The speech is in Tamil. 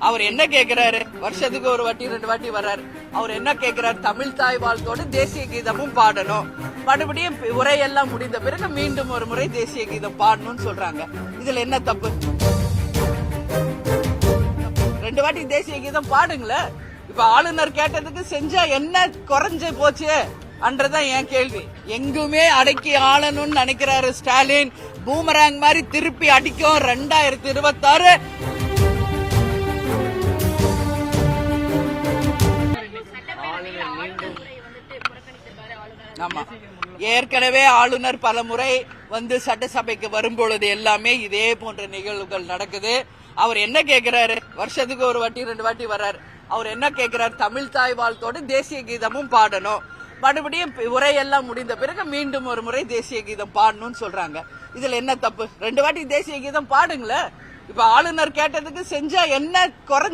அவர் என்ன கேக்குறாரு? வருஷத்துக்கு ஒரு வாட்டி 2 வாட்டி வர்றாரு. அவர் என்ன கேக்குறாரு? தமிழ் தாய் வாழ்த்தோடு தேசிய கீதமும் பாடணும். மறுபடியும் உரையெல்லாம் முடிந்த பிறகு மீண்டும் ஒரு முறை தேசிய கீதம் பாடணும்னு சொல்றாங்க. இதுல என்ன தப்பு? 2 வாட்டி தேசிய கீதம் பாடுங்கள. இப்ப ஆளுநர் கேட்டதுக்கு செஞ்சா என்ன குறைஞ்சு போச்சு அன்றதான் என் கேள்வி. எங்குமே அடக்கி ஆளணும்னு நினைக்கிறாரு ஸ்டாலின். பூமராங் மாதிரி திருப்பி அடிக்கும் 2026. ஆமா, ஏற்கனவே ஆளுநர் பல முறை சட்டசபைக்கு வரும்பொழுது எல்லாமே இதே போன்ற நிகழ்வுகள் நடக்குது. அவர் என்ன கேக்குறாரு? வருஷத்துக்கு ஒரு வாட்டி 2 வாட்டி வர்றாரு. அவர் என்ன கேக்குறாரு? தமிழ் தாய் வாழ்த்தோடு தேசிய கீதமும் பாடணும். மறுபடியும் உரையெல்லாம் முடிந்த பிறகு மீண்டும் ஒரு முறை தேசிய கீதம் பாடணும்னு சொல்றாங்க. இதுல என்ன தப்பு? 2 வாட்டி தேசிய கீதம் பாடுங்கள. இப்ப ஆளுநர் கேட்டதுக்கு செஞ்சா என்ன குறைஞ்சு